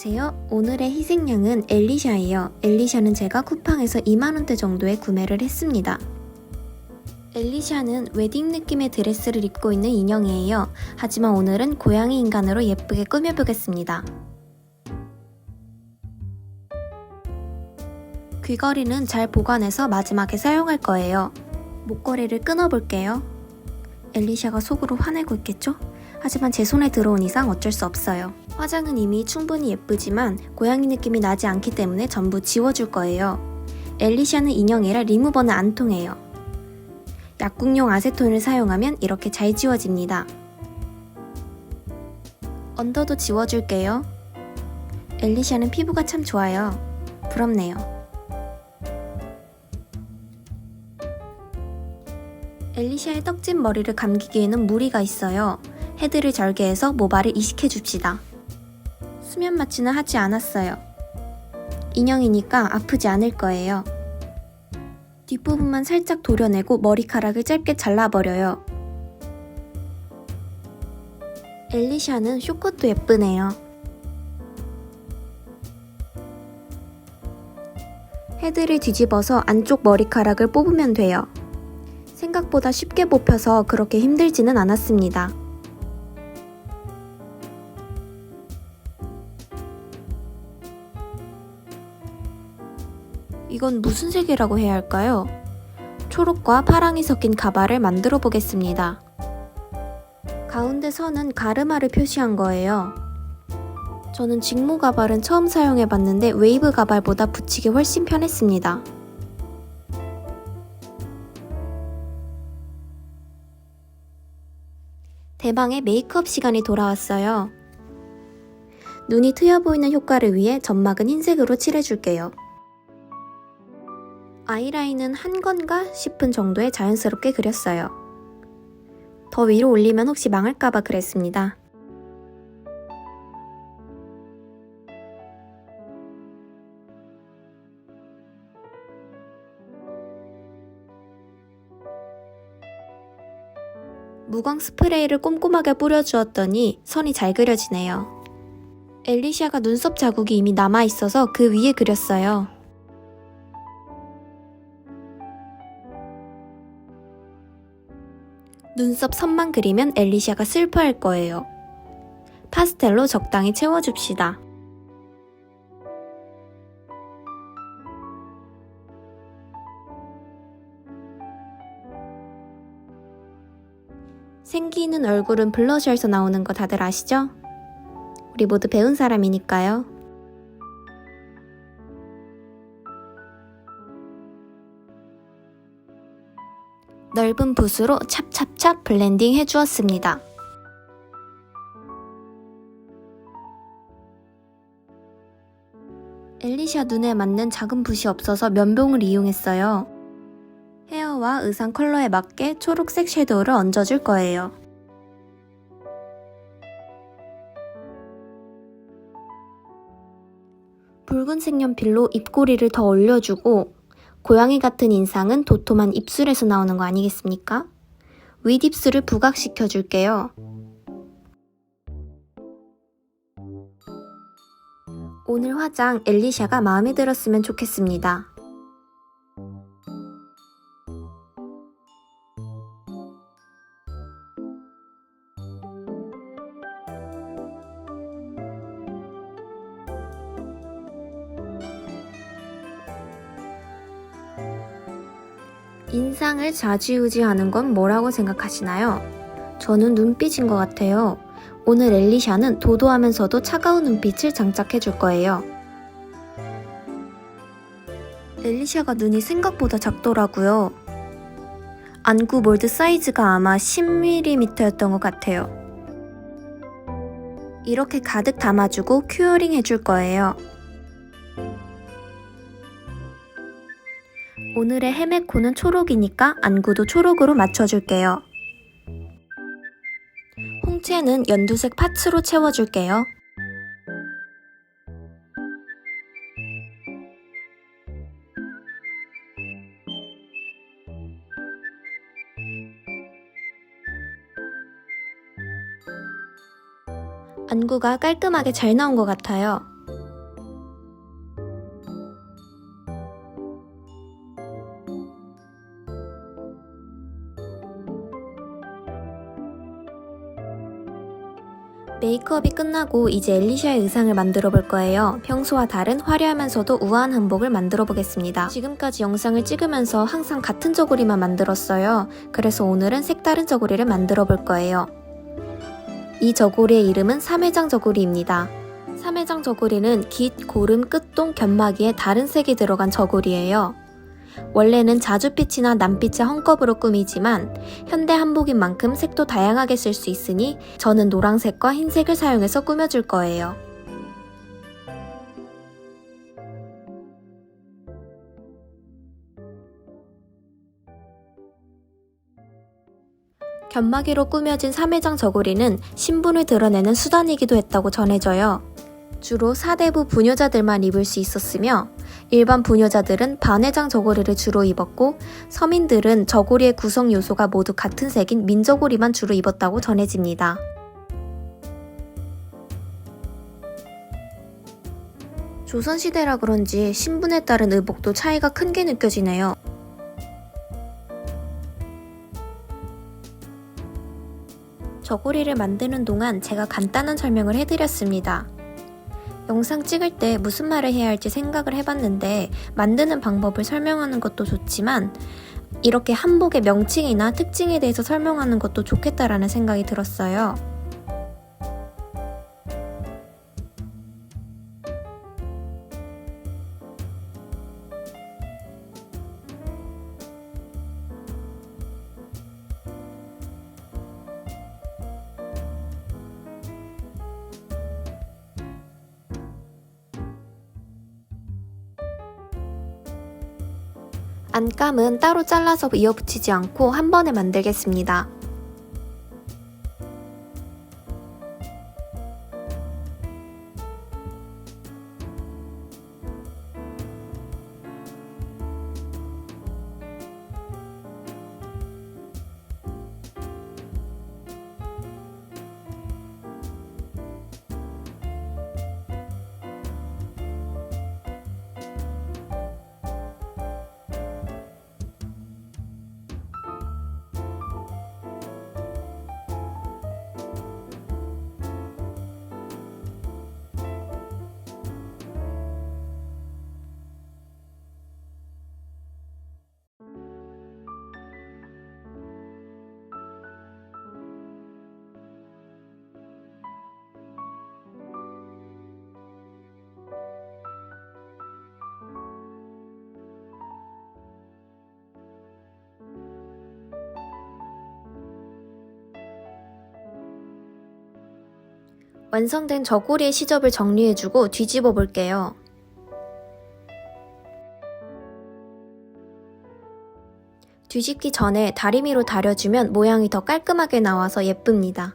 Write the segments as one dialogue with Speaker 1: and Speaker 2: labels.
Speaker 1: 안녕하세요. 오늘의 희생양은 엘리샤예요. 엘리샤는 제가 쿠팡에서 2만원대 정도에 구매를 했습니다. 엘리샤는 웨딩 느낌의 드레스를 입고 있는 인형이에요. 하지만 오늘은 고양이 인간으로 예쁘게 꾸며보겠습니다. 귀걸이는 잘 보관해서 마지막에 사용할 거예요. 목걸이를 끊어볼게요. 엘리샤가 속으로 화내고 있겠죠? 하지만 제 손에 들어온 이상 어쩔 수 없어요. 화장은 이미 충분히 예쁘지만 고양이 느낌이 나지 않기 때문에 전부 지워줄 거예요. 엘리샤는 인형이라 리무버는 안 통해요. 약국용 아세톤을 사용하면 이렇게 잘 지워집니다. 언더도 지워줄게요. 엘리샤는 피부가 참 좋아요. 부럽네요. 엘리샤의 떡진 머리를 감기기에는 무리가 있어요. 헤드를 절개해서 모발을 이식해줍시다. 수면 마취는 하지 않았어요. 인형이니까 아프지 않을 거예요. 뒷부분만 살짝 도려내고 머리카락을 짧게 잘라버려요. 엘리샤는 쇼컷도 예쁘네요. 헤드를 뒤집어서 안쪽 머리카락을 뽑으면 돼요. 생각보다 쉽게 뽑혀서 그렇게 힘들지는 않았습니다. 이건 무슨 색이라고 해야 할까요? 초록과 파랑이 섞인 가발을 만들어 보겠습니다. 가운데 선은 가르마를 표시한 거예요. 저는 직모 가발은 처음 사용해 봤는데 웨이브 가발보다 붙이기 훨씬 편했습니다. 대망의 메이크업 시간이 돌아왔어요. 눈이 트여 보이는 효과를 위해 점막은 흰색으로 칠해줄게요. 아이라인은 한 건가 싶은 정도에 자연스럽게 그렸어요. 더 위로 올리면 혹시 망할까봐 그랬습니다. 무광 스프레이를 꼼꼼하게 뿌려주었더니 선이 잘 그려지네요. 엘리샤가 눈썹 자국이 이미 남아있어서 그 위에 그렸어요. 눈썹 선만 그리면 엘리샤가 슬퍼할 거예요. 파스텔로 적당히 채워줍시다. 생기는 얼굴은 블러셔에서 나오는 거 다들 아시죠? 우리 모두 배운 사람이니까요. 넓은 붓으로 찹찹찹 블렌딩 해주었습니다. 엘리샤 눈에 맞는 작은 붓이 없어서 면봉을 이용했어요. 헤어와 의상 컬러에 맞게 초록색 섀도우를 얹어줄 거예요. 붉은색 연필로 입꼬리를 더 올려주고 고양이 같은 인상은 도톰한 입술에서 나오는 거 아니겠습니까? 윗입술을 부각시켜 줄게요. 오늘 화장 엘리샤가 마음에 들었으면 좋겠습니다. 인상을 좌지우지하는 건 뭐라고 생각하시나요? 저는 눈빛인 것 같아요. 오늘 엘리샤는 도도하면서도 차가운 눈빛을 장착해 줄 거예요. 엘리샤가 눈이 생각보다 작더라고요. 안구 몰드 사이즈가 아마 10mm였던 것 같아요. 이렇게 가득 담아주고 큐어링 해줄 거예요. 오늘의 헤메코는 초록이니까 안구도 초록으로 맞춰줄게요. 홍채는 연두색 파츠로 채워줄게요. 안구가 깔끔하게 잘 나온 것 같아요. 메이크업이 끝나고 이제 엘리샤의 의상을 만들어 볼 거예요. 평소와 다른 화려하면서도 우아한 한복을 만들어 보겠습니다. 지금까지 영상을 찍으면서 항상 같은 저고리만 만들었어요. 그래서 오늘은 색다른 저고리를 만들어 볼 거예요. 이 저고리의 이름은 삼회장 저고리입니다. 삼회장 저고리는 깃, 고름, 끝동, 견마기에 다른 색이 들어간 저고리예요. 원래는 자주빛이나 남빛의 헝겊으로 꾸미지만 현대 한복인 만큼 색도 다양하게 쓸 수 있으니 저는 노란색과 흰색을 사용해서 꾸며줄 거예요. 견마기로 꾸며진 삼회장 저고리는 신분을 드러내는 수단이기도 했다고 전해져요. 주로 사대부 부녀자들만 입을 수 있었으며 일반 부녀자들은 반회장 저고리를 주로 입었고 서민들은 저고리의 구성 요소가 모두 같은 색인 민저고리만 주로 입었다고 전해집니다. 조선시대라 그런지 신분에 따른 의복도 차이가 큰 게 느껴지네요. 저고리를 만드는 동안 제가 간단한 설명을 해드렸습니다. 영상 찍을 때 무슨 말을 해야 할지 생각을 해봤는데 만드는 방법을 설명하는 것도 좋지만 이렇게 한복의 명칭이나 특징에 대해서 설명하는 것도 좋겠다라는 생각이 들었어요. 안감은 따로 잘라서 이어붙이지 않고 한 번에 만들겠습니다. 완성된 저고리의 시접을 정리해주고 뒤집어 볼게요. 뒤집기 전에 다리미로 다려주면 모양이 더 깔끔하게 나와서 예쁩니다.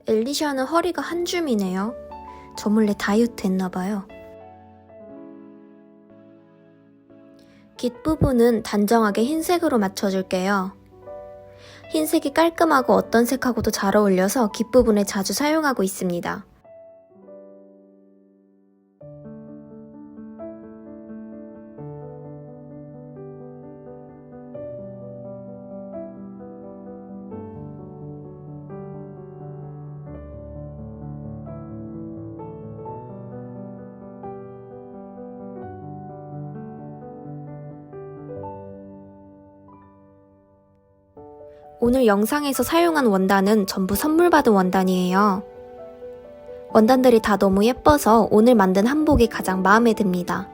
Speaker 1: 엘리샤는 허리가 한 줌이네요. 저 몰래 다이어트 했나봐요. 깃 부분은 단정하게 흰색으로 맞춰줄게요. 흰색이 깔끔하고 어떤 색하고도 잘 어울려서 깃 부분에 자주 사용하고 있습니다. 오늘 영상에서 사용한 원단은 전부 선물 받은 원단이에요. 원단들이 다 너무 예뻐서 오늘 만든 한복이 가장 마음에 듭니다.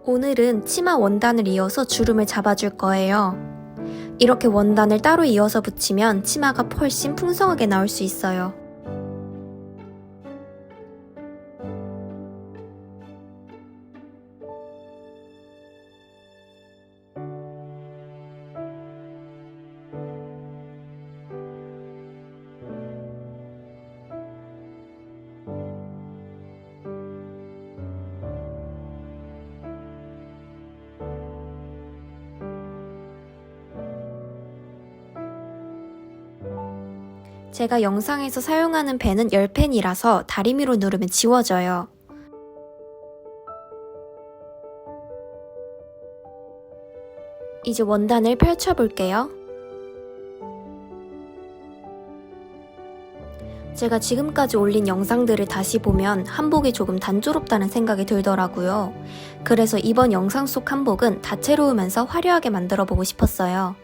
Speaker 1: 오늘은 치마 원단을 이어서 주름을 잡아줄 거예요. 이렇게 원단을 따로 이어서 붙이면 치마가 훨씬 풍성하게 나올 수 있어요. 제가 영상에서 사용하는 펜은 10펜이라서 다리미로 누르면 지워져요. 이제 원단을 펼쳐볼게요. 제가 지금까지 올린 영상들을 다시 보면 한복이 조금 단조롭다는 생각이 들더라고요. 그래서 이번 영상 속 한복은 다채로우면서 화려하게 만들어 보고 싶었어요.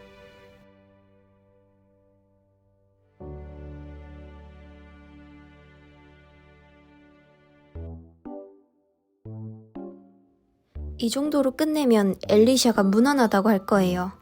Speaker 1: 이 정도로 끝내면 엘리샤가 무난하다고 할 거예요.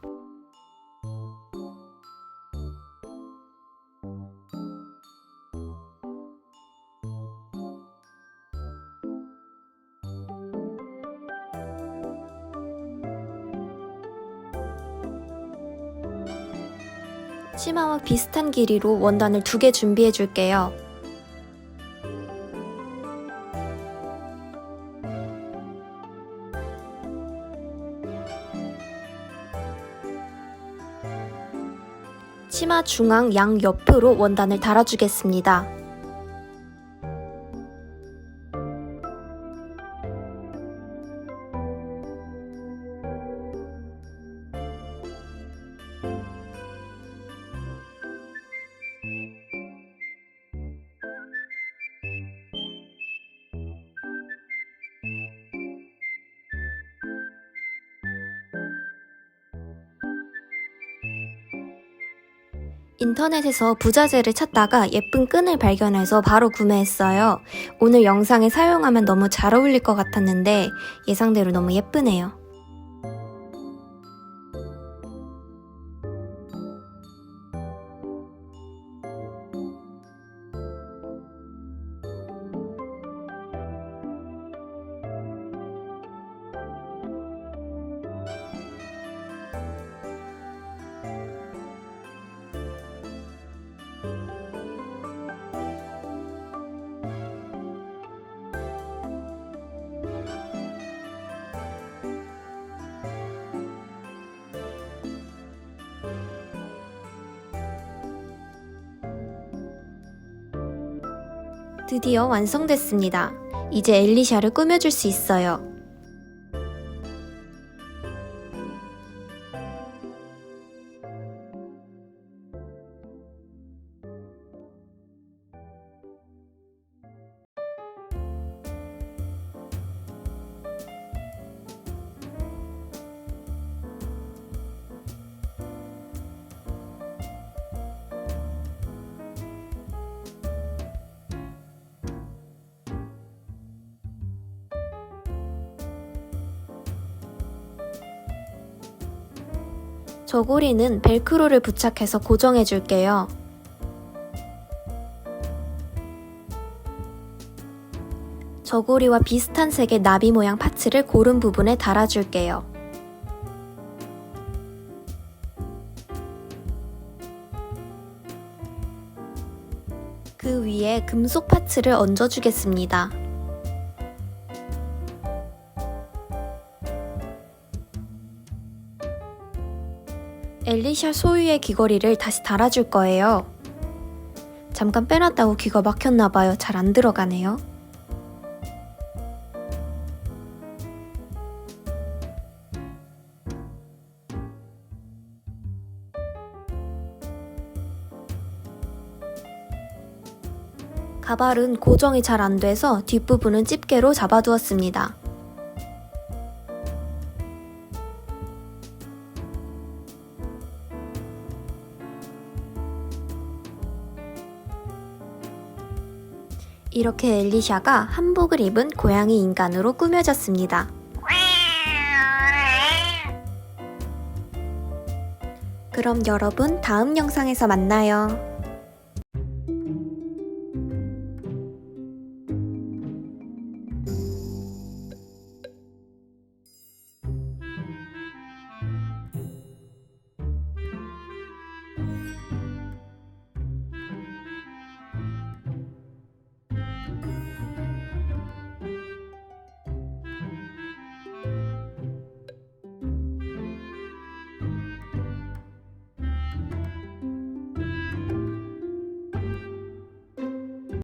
Speaker 1: 치마와 비슷한 길이로 원단을 2개 준비해 줄게요. 치마 중앙 양 옆으로 원단을 달아주겠습니다. 인터넷에서 부자재를 찾다가 예쁜 끈을 발견해서 바로 구매했어요. 오늘 영상에 사용하면 너무 잘 어울릴 것 같았는데 예상대로 너무 예쁘네요. 드디어 완성됐습니다. 이제 엘리샤를 꾸며줄 수 있어요. 저고리는 벨크로를 부착해서 고정해 줄게요. 저고리와 비슷한 색의 나비 모양 파츠를 고른 부분에 달아줄게요. 그 위에 금속 파츠를 얹어주겠습니다. 엘리샤 소유의 귀걸이를 다시 달아줄 거예요. 잠깐 빼놨다고 귀가 막혔나봐요. 잘 안 들어가네요. 가발은 고정이 잘 안 돼서 뒷부분은 집게로 잡아두었습니다. 이렇게 엘리샤가 한복을 입은 고양이 인간으로 꾸며졌습니다. 그럼 여러분 다음 영상에서 만나요.